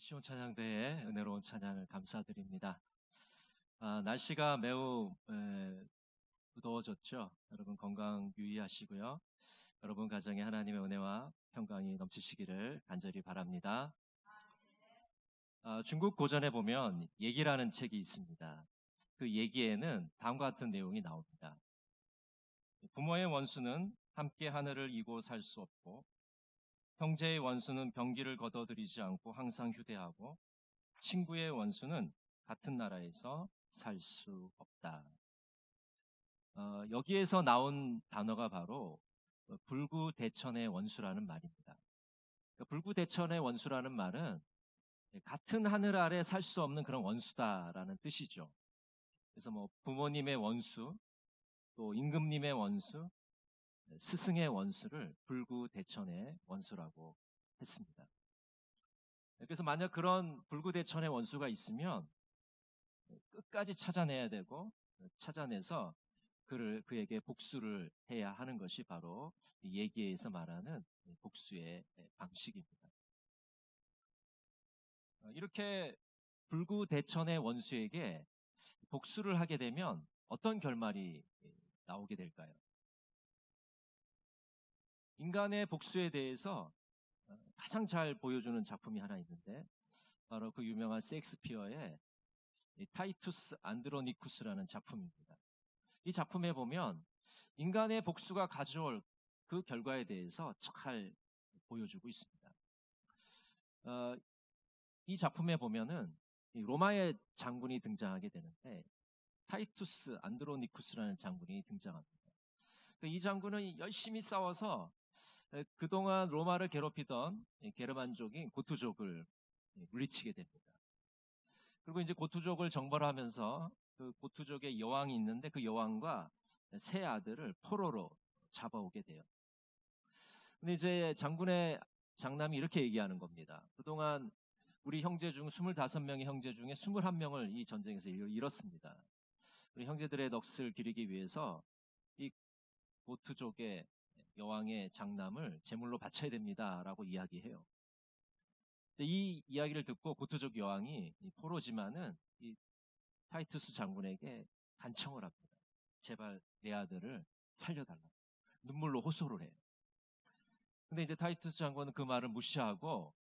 시온 찬양대의 은혜로운 찬양을 감사드립니다. 날씨가 매우 무더워졌죠. 여러분 건강 유의하시고요. 여러분 가정에 하나님의 은혜와 평강이 넘치시기를 간절히 바랍니다. 중국 고전에 보면 얘기라는 책이 있습니다. 그 얘기에는 다음과 같은 내용이 나옵니다. 부모의 원수는 함께 하늘을 이고 살 수 없고, 형제의 원수는 병기를 걷어들이지 않고 항상 휴대하고, 친구의 원수는 같은 나라에서 살 수 없다. 여기에서 나온 단어가 바로 불구대천의 원수라는 말입니다. 불구대천의 원수라는 말은 같은 하늘 아래 살 수 없는 그런 원수다라는 뜻이죠. 그래서 부모님의 원수, 또 임금님의 원수, 스승의 원수를 불구대천의 원수라고 했습니다. 그래서 만약 그런 불구대천의 원수가 있으면 끝까지 찾아내야 되고, 찾아내서 그에게 복수를 해야 하는 것이 바로 이 얘기에서 말하는 복수의 방식입니다. 이렇게 불구대천의 원수에게 복수를 하게 되면 어떤 결말이 나오게 될까요? 인간의 복수에 대해서 가장 잘 보여주는 작품이 하나 있는데, 바로 그 유명한 셰익스피어의 타이투스 안드로니쿠스라는 작품입니다. 이 작품에 보면 인간의 복수가 가져올 그 결과에 대해서 잘 보여주고 있습니다. 이 작품에 보면은 로마의 장군이 등장하게 되는데, 타이투스 안드로니쿠스라는 장군이 등장합니다. 이 장군은 열심히 싸워서 그동안 로마를 괴롭히던 게르만족인 고트족을 물리치게 됩니다. 그리고 이제 고트족을 정벌하면서 그 고트족의 여왕이 있는데, 그 여왕과 세 아들을 포로로 잡아오게 돼요. 근데 이제 장군의 장남이 이렇게 얘기하는 겁니다. 그동안 우리 형제 중 25명의 형제 중에 21명을 이 전쟁에서 잃었습니다. 우리 형제들의 넋을 기리기 위해서 이 고트족의 여왕의 장남을 제물로 바쳐야 됩니다라고 이야기해요. 이 이야기를 듣고 고트족 여왕이 포로지만은 이 타이투스 장군에게 간청을 합니다. 제발 내 아들을 살려달라고 눈물로 호소를 해요. 근데 이제 타이투스 장군은 그 말을 무시하고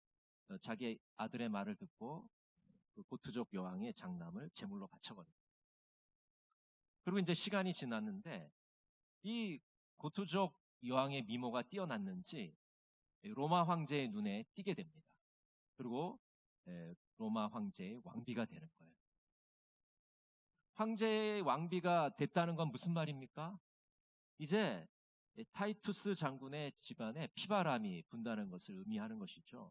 자기 아들의 말을 듣고 그 고트족 여왕의 장남을 제물로 바쳐버립니다. 그리고 이제 시간이 지났는데 이 고트족 여왕의 미모가 뛰어났는지 로마 황제의 눈에 띄게 됩니다. 그리고 로마 황제의 왕비가 되는 거예요. 황제의 왕비가 됐다는 건 무슨 말입니까? 이제 타이투스 장군의 집안에 피바람이 분다는 것을 의미하는 것이죠.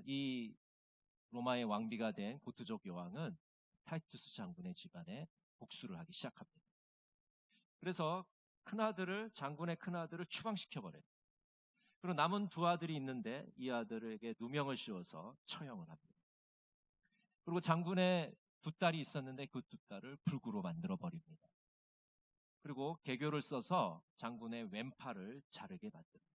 이 로마의 왕비가 된 고트족 여왕은 타이투스 장군의 집안에 복수를 하기 시작합니다. 그래서 장군의 큰아들을 추방시켜버려요. 그리고 남은 두 아들이 있는데 이 아들에게 누명을 씌워서 처형을 합니다. 그리고 장군의 두 딸이 있었는데 그 두 딸을 불구로 만들어 버립니다. 그리고 계교를 써서 장군의 왼팔을 자르게 만듭니다.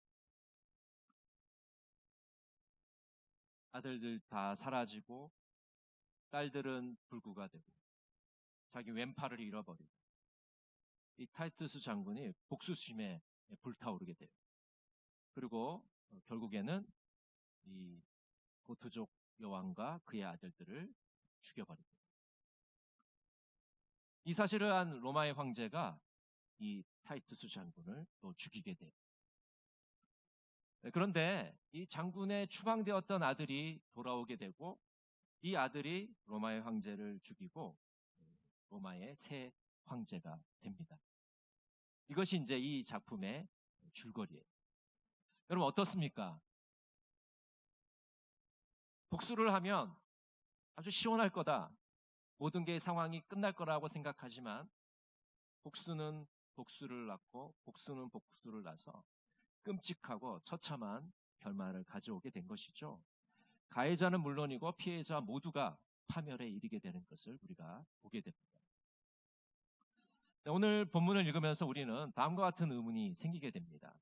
아들들 다 사라지고 딸들은 불구가 되고 자기 왼팔을 잃어버리고, 이 타이투스 장군이 복수심에 불타오르게 돼요. 그리고 결국에는 이 고트족 여왕과 그의 아들들을 죽여버립니다. 이 사실을 안 로마의 황제가 이 타이투스 장군을 또 죽이게 돼요. 그런데 이 장군의 추방되었던 아들이 돌아오게 되고, 이 아들이 로마의 황제를 죽이고 로마의 새 황제가 됩니다. 이것이 이제 이 작품의 줄거리예요. 여러분 어떻습니까? 복수를 하면 아주 시원할 거다, 모든 게 상황이 끝날 거라고 생각하지만, 복수는 복수를 낳고 복수는 복수를 낳아서 끔찍하고 처참한 결말을 가져오게 된 것이죠. 가해자는 물론이고 피해자 모두가 파멸에 이르게 되는 것을 우리가 보게 됩니다. 오늘 본문을 읽으면서 우리는 다음과 같은 의문이 생기게 됩니다.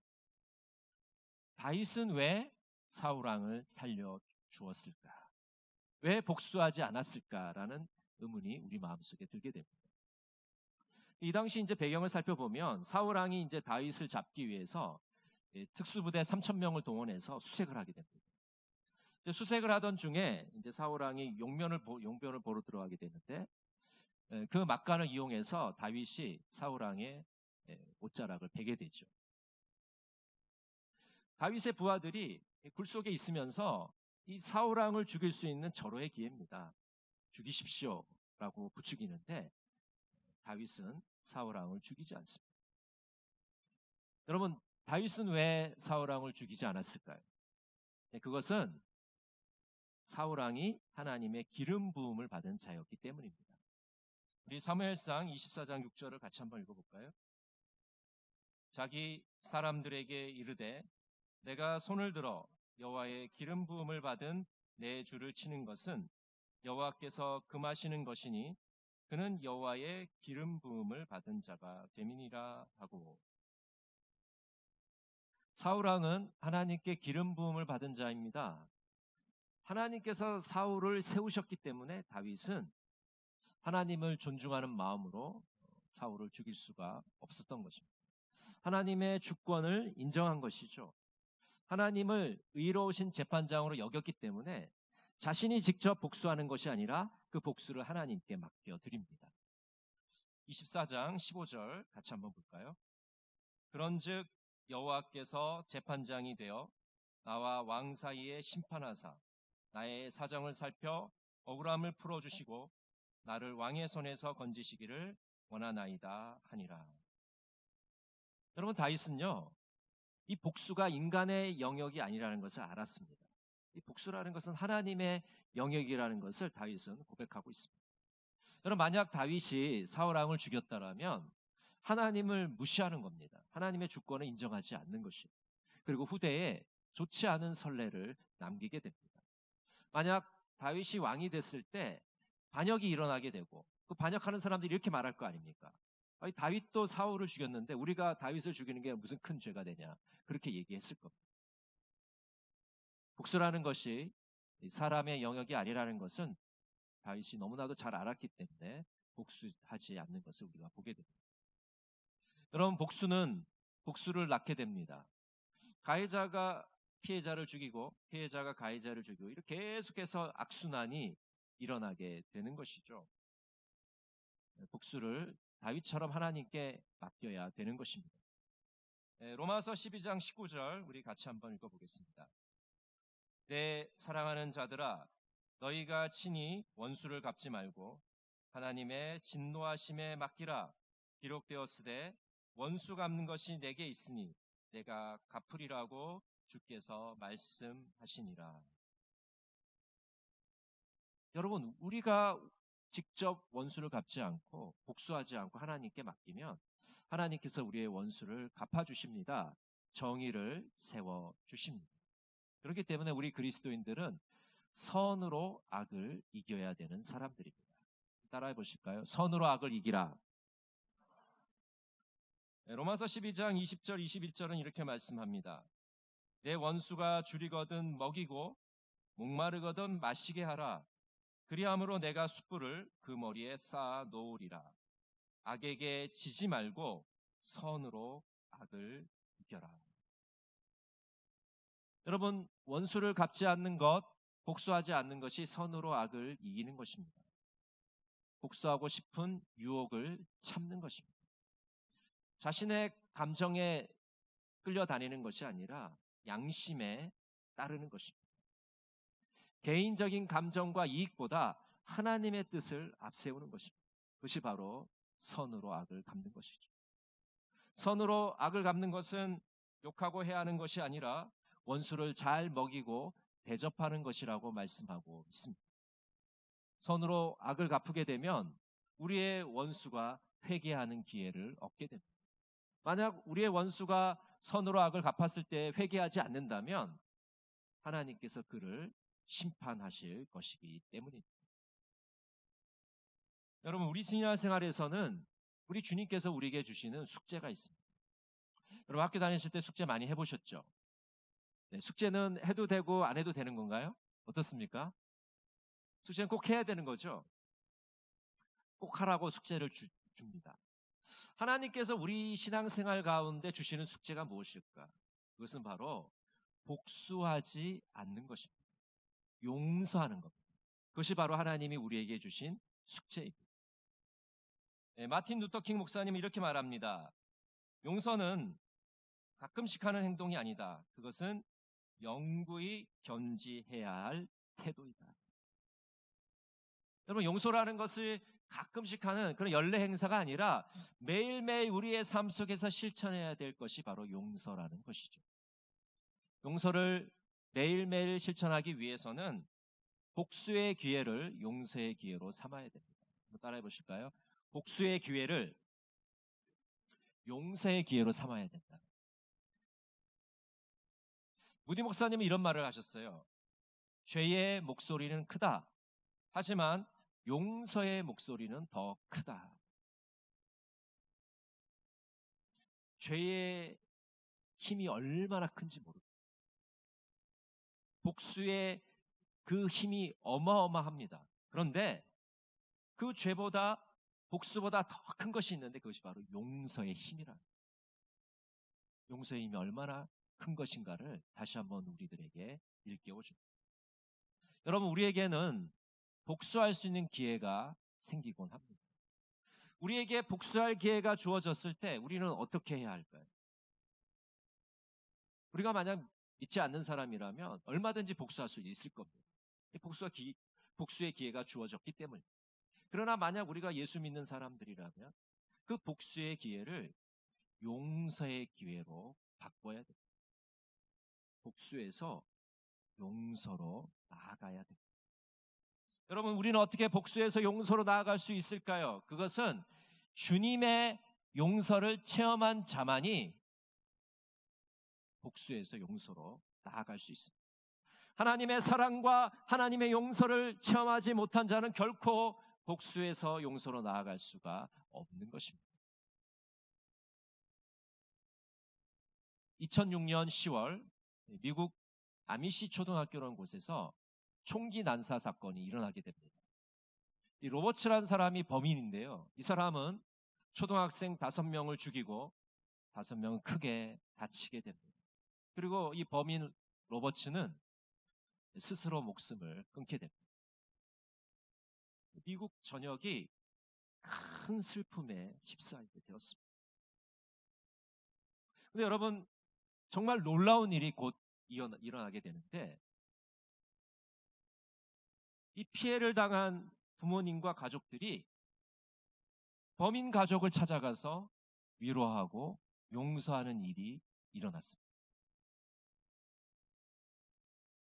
다윗은 왜 사울 왕을 살려 주었을까? 왜 복수하지 않았을까라는 의문이 우리 마음속에 들게 됩니다. 이 당시 이제 배경을 살펴보면 사울 왕이 이제 다윗을 잡기 위해서 특수부대 3,000명을 동원해서 수색을 하게 됩니다. 이제 수색을 하던 중에 이제 사울 왕이 용변을 보러 들어가게 되는데 그 막간을 이용해서 다윗이 사울 왕의 옷자락을 베게 되죠. 다윗의 부하들이 굴 속에 있으면서 이 사울 왕을 죽일 수 있는 절호의 기회입니다. 죽이십시오라고 부추기는데 다윗은 사울 왕을 죽이지 않습니다. 여러분, 다윗은 왜 사울 왕을 죽이지 않았을까요? 그것은 사울 왕이 하나님의 기름 부음을 받은 자였기 때문입니다. 우리 사무엘상 24장 6절을 같이 한번 읽어볼까요? 자기 사람들에게 이르되 내가 손을 들어 여호와의 기름 부음을 받은 내 주를 치는 것은 여호와께서 금하시는 것이니 그는 여호와의 기름 부음을 받은 자가 됨이니라 하고. 사울 왕은 하나님께 기름 부음을 받은 자입니다. 하나님께서 사울을 세우셨기 때문에 다윗은 하나님을 존중하는 마음으로 사울을 죽일 수가 없었던 것입니다. 하나님의 주권을 인정한 것이죠. 하나님을 의로우신 재판장으로 여겼기 때문에 자신이 직접 복수하는 것이 아니라 그 복수를 하나님께 맡겨드립니다. 24장 15절 같이 한번 볼까요? 그런즉 여호와께서 재판장이 되어 나와 왕 사이에 심판하사 나의 사정을 살펴 억울함을 풀어주시고 나를 왕의 손에서 건지시기를 원하나이다 하니라. 여러분, 다윗은요, 이 복수가 인간의 영역이 아니라는 것을 알았습니다. 이 복수라는 것은 하나님의 영역이라는 것을 다윗은 고백하고 있습니다. 여러분, 만약 다윗이 사울 왕을 죽였다라면 하나님을 무시하는 겁니다. 하나님의 주권을 인정하지 않는 것이에요. 그리고 후대에 좋지 않은 선례를 남기게 됩니다. 만약 다윗이 왕이 됐을 때 반역이 일어나게 되고 그 반역하는 사람들이 이렇게 말할 거 아닙니까? 아니, 다윗도 사울을 죽였는데 우리가 다윗을 죽이는 게 무슨 큰 죄가 되냐, 그렇게 얘기했을 겁니다. 복수라는 것이 사람의 영역이 아니라는 것은 다윗이 너무나도 잘 알았기 때문에 복수하지 않는 것을 우리가 보게 됩니다. 여러분, 복수는 복수를 낳게 됩니다. 가해자가 피해자를 죽이고 피해자가 가해자를 죽이고 이렇게 계속해서 악순환이 일어나게 되는 것이죠. 복수를 다윗처럼 하나님께 맡겨야 되는 것입니다. 로마서 12장 19절 우리 같이 한번 읽어보겠습니다. 내 사랑하는 자들아, 너희가 친히 원수를 갚지 말고 하나님의 진노하심에 맡기라. 기록되었으되 원수 갚는 것이 내게 있으니 내가 갚으리라고 주께서 말씀하시니라. 여러분, 우리가 직접 원수를 갚지 않고 복수하지 않고 하나님께 맡기면 하나님께서 우리의 원수를 갚아주십니다. 정의를 세워주십니다. 그렇기 때문에 우리 그리스도인들은 선으로 악을 이겨야 되는 사람들입니다. 따라해 보실까요? 선으로 악을 이기라. 로마서 12장 20절 21절은 이렇게 말씀합니다. 내 원수가 줄이거든 먹이고 목마르거든 마시게 하라. 그리함으로 내가 숯불을 그 머리에 쌓아 놓으리라. 악에게 지지 말고 선으로 악을 이겨라. 여러분, 원수를 갚지 않는 것, 복수하지 않는 것이 선으로 악을 이기는 것입니다. 복수하고 싶은 유혹을 참는 것입니다. 자신의 감정에 끌려다니는 것이 아니라 양심에 따르는 것입니다. 개인적인 감정과 이익보다 하나님의 뜻을 앞세우는 것입니다. 그것이 바로 선으로 악을 갚는 것이죠. 선으로 악을 갚는 것은 욕하고 해하는 것이 아니라 원수를 잘 먹이고 대접하는 것이라고 말씀하고 있습니다. 선으로 악을 갚게 되면 우리의 원수가 회개하는 기회를 얻게 됩니다. 만약 우리의 원수가 선으로 악을 갚았을 때 회개하지 않는다면 하나님께서 그를 심판하실 것이기 때문입니다. 여러분, 우리 신앙생활에서는 우리 주님께서 우리에게 주시는 숙제가 있습니다. 여러분, 학교 다니실 때 숙제 많이 해보셨죠? 네, 숙제는 해도 되고 안 해도 되는 건가요? 어떻습니까? 숙제는 꼭 해야 되는 거죠. 꼭 하라고 숙제를 줍니다. 하나님께서 우리 신앙생활 가운데 주시는 숙제가 무엇일까? 그것은 바로 복수하지 않는 것입니다. 용서하는 겁니다. 그것이 바로 하나님이 우리에게 주신 숙제입니다. 마틴 루터킹 목사님은 이렇게 말합니다. 용서는 가끔씩 하는 행동이 아니다. 그것은 영구히 견지해야 할 태도이다. 여러분, 용서라는 것을 가끔씩 하는 그런 연례 행사가 아니라 매일매일 우리의 삶 속에서 실천해야 될 것이 바로 용서라는 것이죠. 용서를 매일매일 실천하기 위해서는 복수의 기회를 용서의 기회로 삼아야 됩니다. 한번 따라해 보실까요? 복수의 기회를 용서의 기회로 삼아야 된다. 무디 목사님은 이런 말을 하셨어요. 죄의 목소리는 크다. 하지만 용서의 목소리는 더 크다. 죄의 힘이 얼마나 큰지 모릅니다. 복수의 그 힘이 어마어마합니다. 그런데 그 죄보다 복수보다 더 큰 것이 있는데 그것이 바로 용서의 힘이라. 용서의 힘이 얼마나 큰 것인가를 다시 한번 우리들에게 일깨워줍니다. 여러분, 우리에게는 복수할 수 있는 기회가 생기곤 합니다. 우리에게 복수할 기회가 주어졌을 때 우리는 어떻게 해야 할까요? 우리가 만약 믿지 않는 사람이라면 얼마든지 복수할 수 있을 겁니다. 복수의 기회가 주어졌기 때문입니다. 그러나 만약 우리가 예수 믿는 사람들이라면 그 복수의 기회를 용서의 기회로 바꿔야 됩니다. 복수에서 용서로 나아가야 됩니다. 여러분, 우리는 어떻게 복수에서 용서로 나아갈 수 있을까요? 그것은 주님의 용서를 체험한 자만이 복수에서 용서로 나아갈 수 있습니다. 하나님의 사랑과 하나님의 용서를 체험하지 못한 자는 결코 복수에서 용서로 나아갈 수가 없는 것입니다. 2006년 10월 미국 아미시 초등학교라는 곳에서 총기 난사 사건이 일어나게 됩니다. 이 로버츠라는 사람이 범인인데요. 이 사람은 초등학생 5명을 죽이고 5명은 크게 다치게 됩니다. 그리고 이 범인 로버츠는 스스로 목숨을 끊게 됩니다. 미국 전역이 큰 슬픔에 휩싸이게 되었습니다. 근데 여러분, 정말 놀라운 일이 곧 일어나게 되는데 이 피해를 당한 부모님과 가족들이 범인 가족을 찾아가서 위로하고 용서하는 일이 일어났습니다.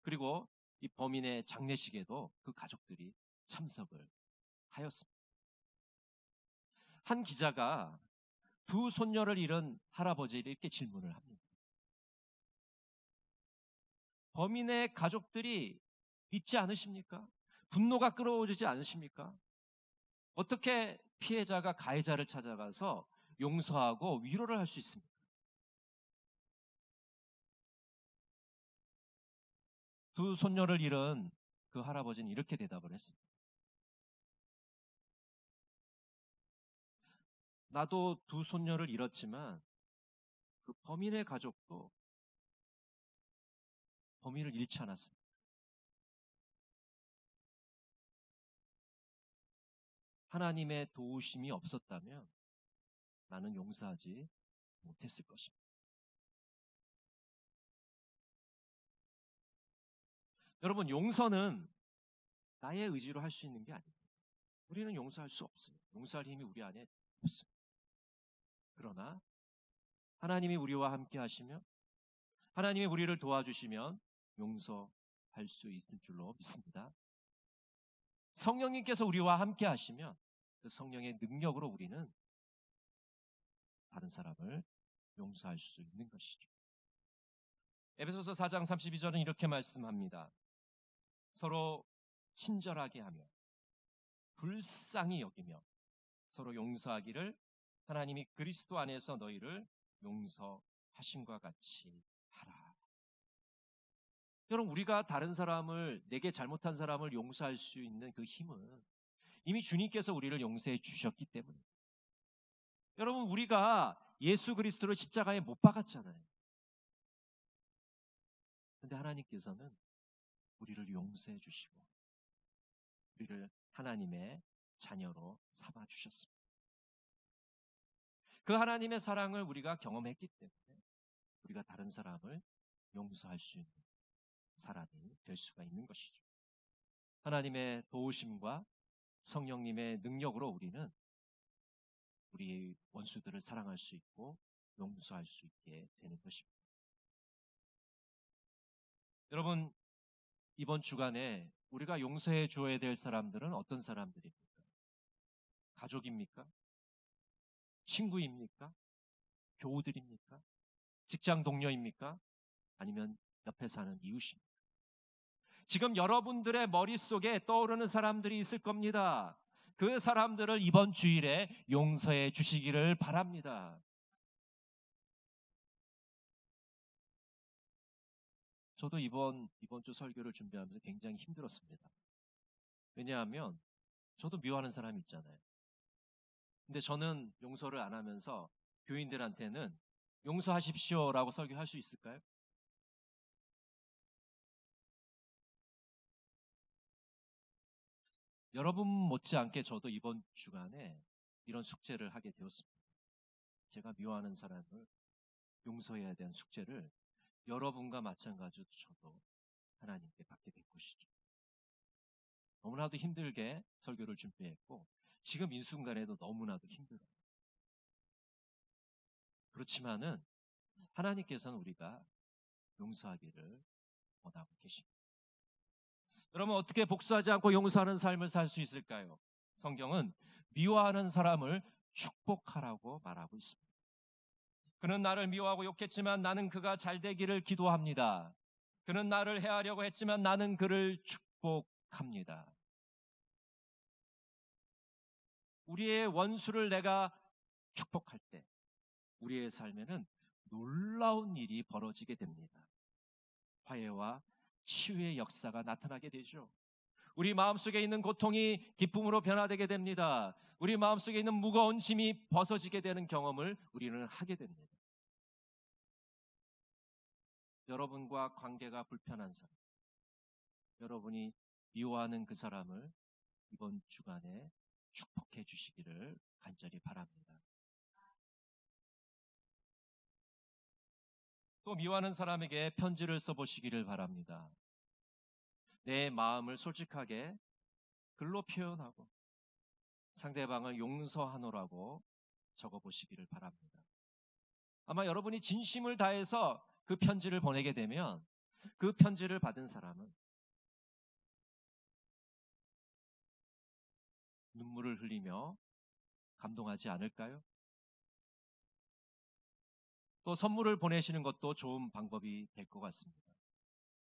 그리고 이 범인의 장례식에도 그 가족들이 참석을 하였습니다. 한 기자가 두 손녀를 잃은 할아버지에게 이렇게 질문을 합니다. 범인의 가족들이 있지 않으십니까? 분노가 끓어오르지 않으십니까? 어떻게 피해자가 가해자를 찾아가서 용서하고 위로를 할 수 있습니까? 두 손녀를 잃은 그 할아버지는 이렇게 대답을 했습니다. 나도 두 손녀를 잃었지만 그 범인의 가족도 범인을 잃지 않았습니다. 하나님의 도우심이 없었다면 나는 용서하지 못했을 것입니다. 여러분, 용서는 나의 의지로 할 수 있는 게 아닙니다. 우리는 용서할 수 없어요. 용서할 힘이 우리 안에 없습니다. 그러나 하나님이 우리와 함께 하시며 하나님이 우리를 도와주시면 용서할 수 있을 줄로 믿습니다. 성령님께서 우리와 함께 하시면 그 성령의 능력으로 우리는 다른 사람을 용서할 수 있는 것이죠. 에베소서 4장 32절은 이렇게 말씀합니다. 서로 친절하게 하며 불쌍히 여기며 서로 용서하기를 하나님이 그리스도 안에서 너희를 용서하심과 같이 하라. 여러분, 우리가 다른 사람을, 내게 잘못한 사람을 용서할 수 있는 그 힘은 이미 주님께서 우리를 용서해 주셨기 때문에. 여러분, 우리가 예수 그리스도를 십자가에 못 박았잖아요. 근데 하나님께서는 우리를 용서해 주시고 우리를 하나님의 자녀로 삼아 주셨습니다. 그 하나님의 사랑을 우리가 경험했기 때문에 우리가 다른 사람을 용서할 수 있는 사람이 될 수가 있는 것이죠. 하나님의 도우심과 성령님의 능력으로 우리는 우리의 원수들을 사랑할 수 있고 용서할 수 있게 되는 것입니다. 여러분, 이번 주간에 우리가 용서해 줘야 될 사람들은 어떤 사람들입니까? 가족입니까? 친구입니까? 교우들입니까? 직장 동료입니까? 아니면 옆에 사는 이웃입니까? 지금 여러분들의 머릿속에 떠오르는 사람들이 있을 겁니다. 그 사람들을 이번 주일에 용서해 주시기를 바랍니다. 저도 이번 주 설교를 준비하면서 굉장히 힘들었습니다. 왜냐하면 저도 미워하는 사람이 있잖아요. 근데 저는 용서를 안 하면서 교인들한테는 용서하십시오라고 설교할 수 있을까요? 여러분 못지않게 저도 이번 주간에 이런 숙제를 하게 되었습니다. 제가 미워하는 사람을 용서해야 되는 숙제를 여러분과 마찬가지로 저도 하나님께 받게 된 것이죠. 너무나도 힘들게 설교를 준비했고 지금 이 순간에도 너무나도 힘들어요. 그렇지만은 하나님께서는 우리가 용서하기를 원하고 계십니다. 여러분, 어떻게 복수하지 않고 용서하는 삶을 살 수 있을까요? 성경은 미워하는 사람을 축복하라고 말하고 있습니다. 그는 나를 미워하고 욕했지만 나는 그가 잘 되기를 기도합니다. 그는 나를 해하려고 했지만 나는 그를 축복합니다. 우리의 원수를 내가 축복할 때 우리의 삶에는 놀라운 일이 벌어지게 됩니다. 화해와 치유의 역사가 나타나게 되죠. 우리 마음속에 있는 고통이 기쁨으로 변화되게 됩니다. 우리 마음속에 있는 무거운 짐이 벗어지게 되는 경험을 우리는 하게 됩니다. 여러분과 관계가 불편한 사람, 여러분이 미워하는 그 사람을 이번 주간에 축복해 주시기를 간절히 바랍니다. 또 미워하는 사람에게 편지를 써보시기를 바랍니다. 내 마음을 솔직하게 글로 표현하고 상대방을 용서하노라고 적어보시기를 바랍니다. 아마 여러분이 진심을 다해서 그 편지를 보내게 되면 그 편지를 받은 사람은 눈물을 흘리며 감동하지 않을까요? 또 선물을 보내시는 것도 좋은 방법이 될 것 같습니다.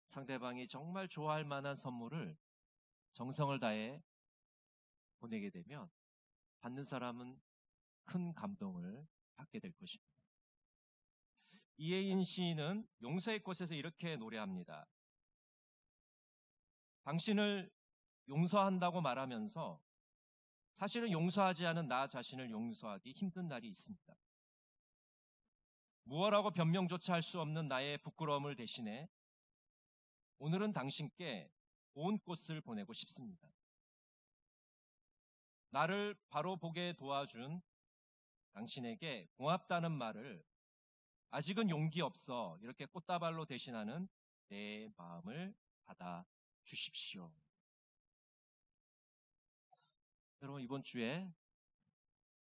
상대방이 정말 좋아할 만한 선물을 정성을 다해 보내게 되면 받는 사람은 큰 감동을 받게 될 것입니다. 이혜인 시인은 용서의 꽃에서 이렇게 노래합니다. 당신을 용서한다고 말하면서 사실은 용서하지 않은 나 자신을 용서하기 힘든 날이 있습니다. 무엇라고 변명조차 할 수 없는 나의 부끄러움을 대신해 오늘은 당신께 고운 꽃을 보내고 싶습니다. 나를 바로 보게 도와준 당신에게 고맙다는 말을 아직은 용기 없어 이렇게 꽃다발로 대신하는 내 마음을 받아 주십시오. 여러분, 이번 주에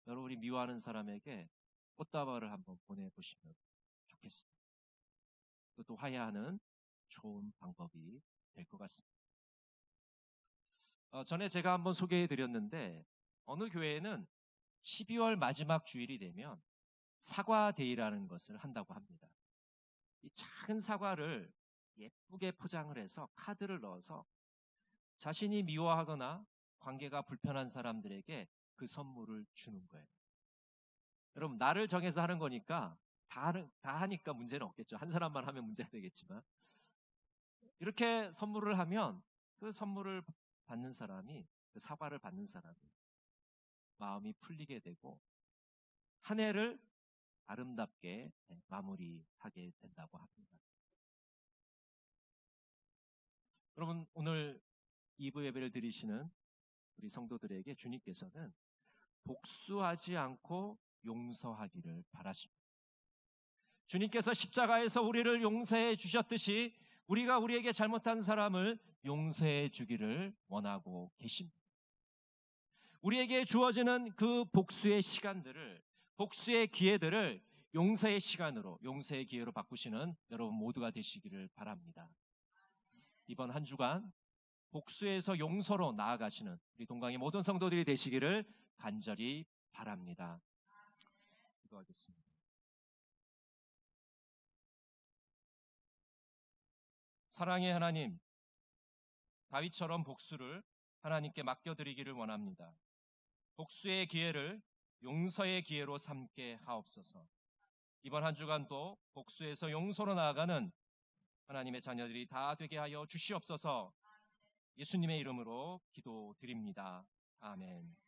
여러분이 미워하는 사람에게 꽃다발을 한번 보내보시면 좋겠습니다. 그것도 화해하는 좋은 방법이 될 것 같습니다. 전에 제가 한번 소개해 드렸는데 어느 교회에는 12월 마지막 주일이 되면 사과데이라는 것을 한다고 합니다. 이 작은 사과를 예쁘게 포장을 해서 카드를 넣어서 자신이 미워하거나 관계가 불편한 사람들에게 그 선물을 주는 거예요. 여러분, 나를 정해서 하는 거니까 다 하니까 문제는 없겠죠. 한 사람만 하면 문제가 되겠지만 이렇게 선물을 하면 그 선물을 받는 사람이, 그 사과를 받는 사람이 마음이 풀리게 되고 한 해를 아름답게 마무리하게 된다고 합니다. 여러분, 오늘 2부 예배를 드리시는 우리 성도들에게 주님께서는 복수하지 않고 용서하기를 바라십니다. 주님께서 십자가에서 우리를 용서해 주셨듯이 우리가 우리에게 잘못한 사람을 용서해 주기를 원하고 계십니다. 우리에게 주어지는 그 복수의 시간들을, 복수의 기회들을 용서의 시간으로, 용서의 기회로 바꾸시는 여러분 모두가 되시기를 바랍니다. 이번 한 주간 복수에서 용서로 나아가시는 우리 동강의 모든 성도들이 되시기를 간절히 바랍니다. 기도하겠습니다. 사랑의 하나님, 다윗처럼 복수를 하나님께 맡겨드리기를 원합니다. 복수의 기회를 용서의 기회로 삼게 하옵소서. 이번 한 주간도 복수에서 용서로 나아가는 하나님의 자녀들이 다 되게 하여 주시옵소서. 예수님의 이름으로 기도드립니다. 아멘.